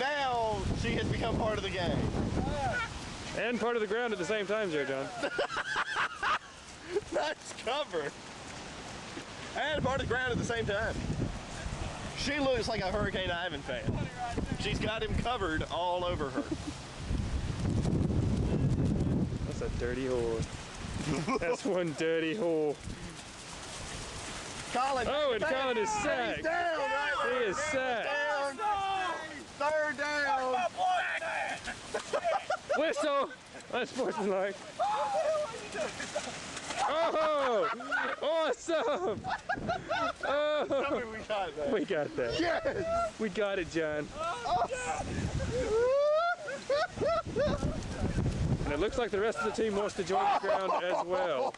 now she has become part of the game. And part of the ground at the same time, there, John. Nice cover. And part of the ground at the same time. She looks like a Hurricane Ivan fan. She's got him covered all over her. That's a dirty hole. That's one dirty hole. Colin. Oh, and Colin is sacked. He's down, right? He is sacked. Third down. Whistle. Unsportsmanlike. Oh, awesome. Oh, we got that. We got that. Yes. We got it, John. And it looks like the rest of the team wants to join the ground as well.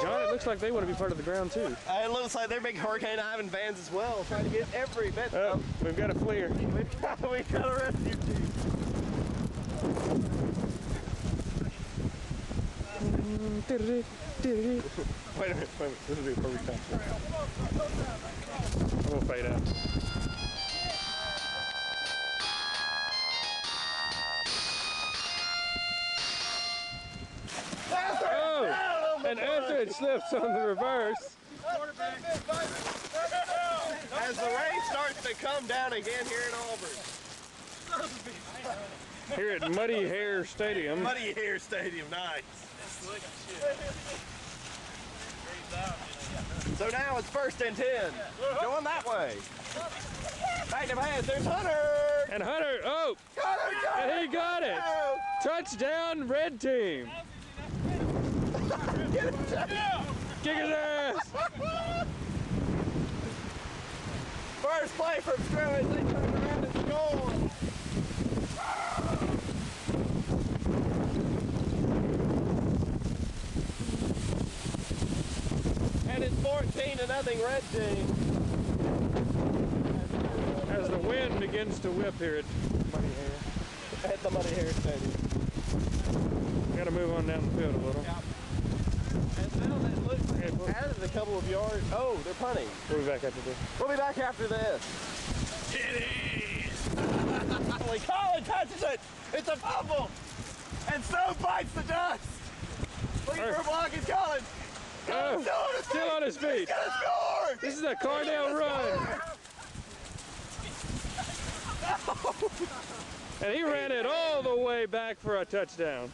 John, it looks like they want to be part of the ground too. It looks like they're big Hurricane Ivan fans as well, trying to get every bit. Oh, we've got a fleer. We've got a rescue team. Wait a minute. This will be a perfect time. I'm gonna fade out. Oh, and after it slips on the reverse. As the rain starts to come down again here in Auburn. Here at Muddy Hair Stadium. Muddy Hair Stadium, nice. So now it's 1st and 10. Going that way. Back to pass, there's Hunter! And Hunter, oh! Hunter got And he got it! Touchdown, red team! Kick his ass! First play from scrimmage, they turn around and score! And it's 14-0 red team. As the wind begins to whip here at Muddy Hair. At the Muddy Hair Stadium. Gotta move on down the field a little. And now that looks like it added a couple of yards. Oh, they're punting. We'll be back after this. We'll be back after this. It is! Colin touches it! It's a fumble! And so bites the dust! Looking for a block is Colin! Oh, still on his feet! He's gonna score! This is a Cardale run! And he ran it all the way back for a touchdown.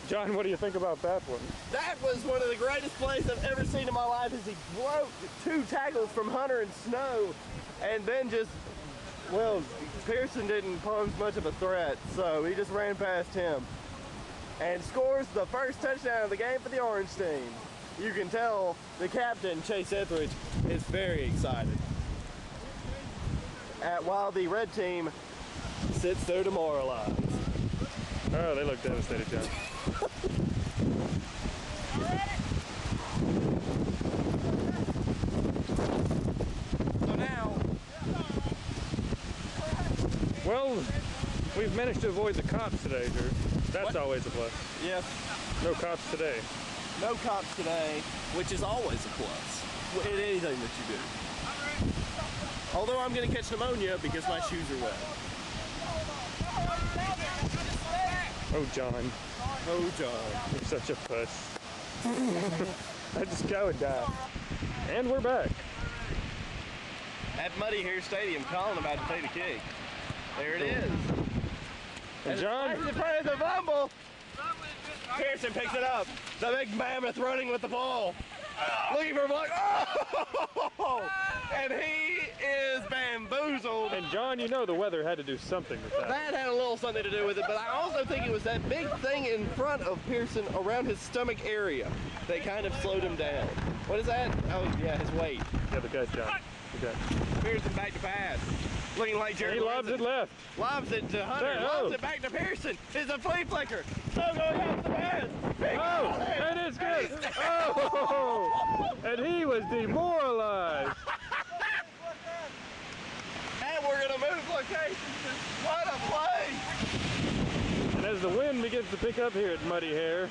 John, what do you think about that one? That was one of the greatest plays I've ever seen in my life as he broke 2 tackles from Hunter and Snow and then just, well, Pearson didn't pose much of a threat, so he just ran past him and scores the first touchdown of the game for the Orange team. You can tell the captain, Chase Etheridge, is very excited. While the red team sits there demoralized. Oh, they look devastated, John. So now, well, we've managed to avoid the cops today, Drew. That's always a plus. yes, No cops today. no cops today, which is always a plus in anything that you do. Although I'm going to catch pneumonia because my shoes are wet. Oh, John. Oh, John. You're such a puss. I just go and die. And we're back. At Muddy Hair Stadium, Colin about to take the kick. There it is. And John, It's a fumble. Pearson picks it up. The big mammoth running with the ball. Looking for a block. Oh! And he is bamboozled. and John, you know the weather had to do something with that. That had a little something to do with it, but I also think it was that big thing in front of Pearson around his stomach area that kind of slowed him down. What is that? Oh, yeah, his weight. Yeah, the catch, John. The catch. Pearson back to pass. Looking like Jerry He lobs it left. Lobs it to Hunter. There, Lobs oh. it back to Pearson. It's a flea flicker. So going out the pass. Big Oh, Colin. and it's good. Oh, and he was demoralized. And we're going to move locations. What a play. And as the wind begins to pick up here at Muddy Hair,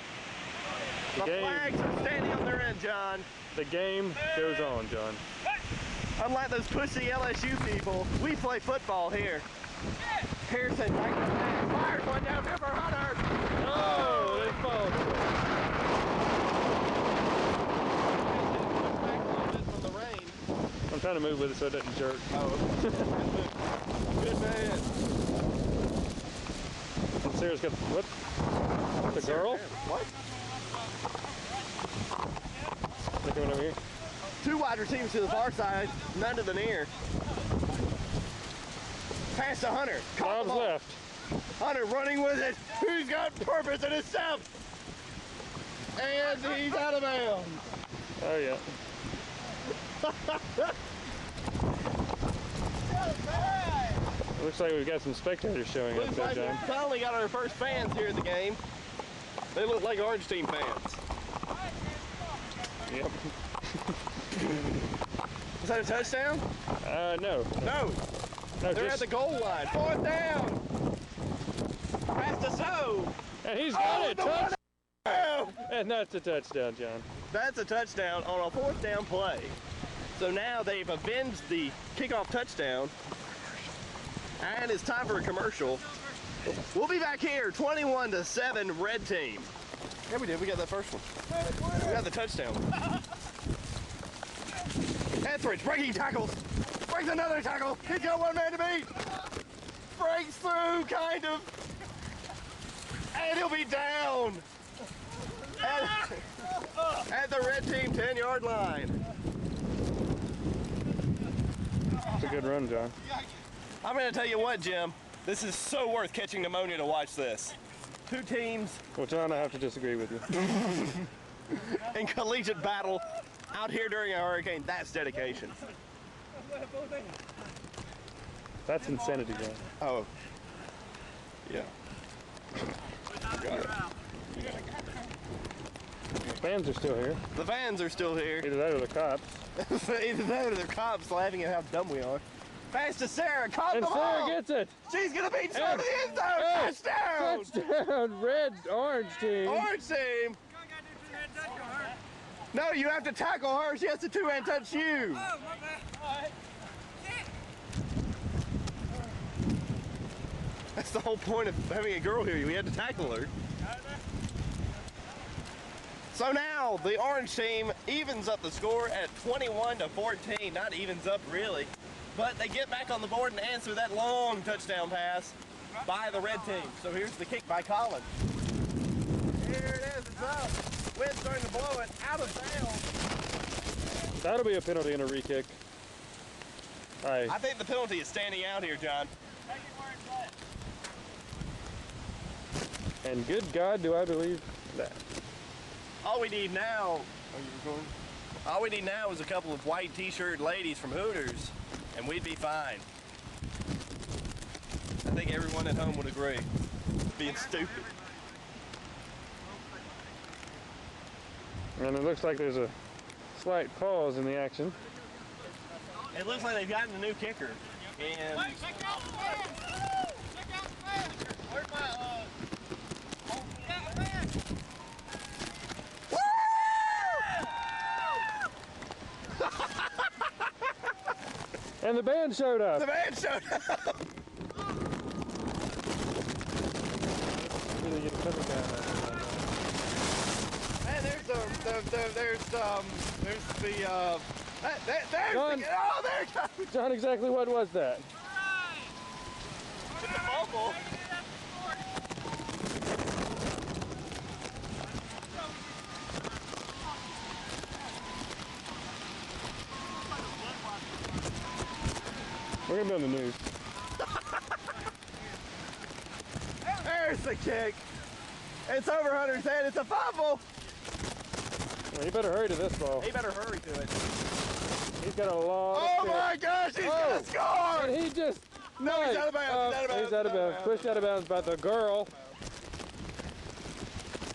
The flags are standing on their end, John. the game goes on, John. Unlike those pushy LSU people, we play football here. Pearson fires one down here for Hunter. Oh, they fall. From the rain. I'm trying to move with it so it doesn't jerk. Oh, good man. And Sarah's got what? The girl? What? They're coming over here. Two wide receivers to the far side, none to the near. Pass to Hunter. Caught the Bob's ball. left. Hunter running with it. He's got purpose in himself. And he's out of bounds. Oh yeah. Looks like we've got some spectators showing up Looks there, like John. we finally got our first fans here at the game. They look like Orange Team fans. Yep. Is that a touchdown? No. No. No, They're at just, the goal line. Fourth down. Pass to So. and he's got it. the Touch, one- and that's a touchdown, John. That's a touchdown on a fourth down play. So now they've avenged the kickoff touchdown. And it's time for a commercial. We'll be back here, 21-7, red team. Yeah, we did. We got that first one. We got the touchdown. Etheridge breaking tackles. Breaks another tackle. He's got one man to beat. Breaks through, kind of. And he'll be down. At the red team 10-yard line. It's a good run, John. I'm going to tell you what, Jim. This is so worth catching pneumonia to watch this. Two teams Well, John, I have to disagree with you. in collegiate battle out here during a hurricane. That's dedication. That's insanity, John. Oh. Yeah. Got it. Fans are still here. The fans are still here. Either that or the cops. Either that or the cops laughing at how dumb we are. Pass to Sarah. Caught And the ball. Sarah gets it. She's going to beat Sarah to the end zone. Hey, Touchdown. Touchdown, red, orange team. Orange team. No, you have to tackle her. She has to two-hand touch you. Oh, my bad. All right. That's the whole point of having a girl here. We had to tackle her. So now the orange team evens up the score at 21-14. Not evens up really, but they get back on the board and answer that long touchdown pass by the red team. So here's the kick by Collins. Here it is. It's up. Wind's starting to blow it out of bounds. That'll be a penalty and a re-kick. Aye. I think the penalty is standing out here, John. And good God, do I believe that. All we need now, are you recording? All we need now is a couple of white t-shirt ladies from Hooters, and we'd be fine. I think everyone at home would agree. Being stupid. And it looks like there's a slight pause in the action. It looks like they've gotten a new kicker. And Check out the fans. Check out the fans. Where's my, And the band showed up. the man showed up. Really get a cover down there. And there's the there's the John. oh, there it goes. John, exactly what was that? It's a fumble. We're gonna be on the news. There's the kick. It's over Hunter's head. It's a fumble. Well, you better hurry to this ball. He better hurry to it. He's got a long. Oh my gosh, he's gonna score! And he just. No, he's out of bounds. He's out of bounds. He's out of bounds. Pushed out of bounds by the girl.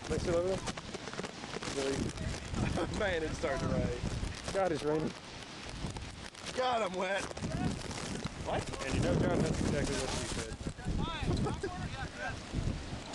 They still over there? Man, it's starting to rain. God, it's raining. God, I'm wet. What? And you know, John, that's exactly what she said.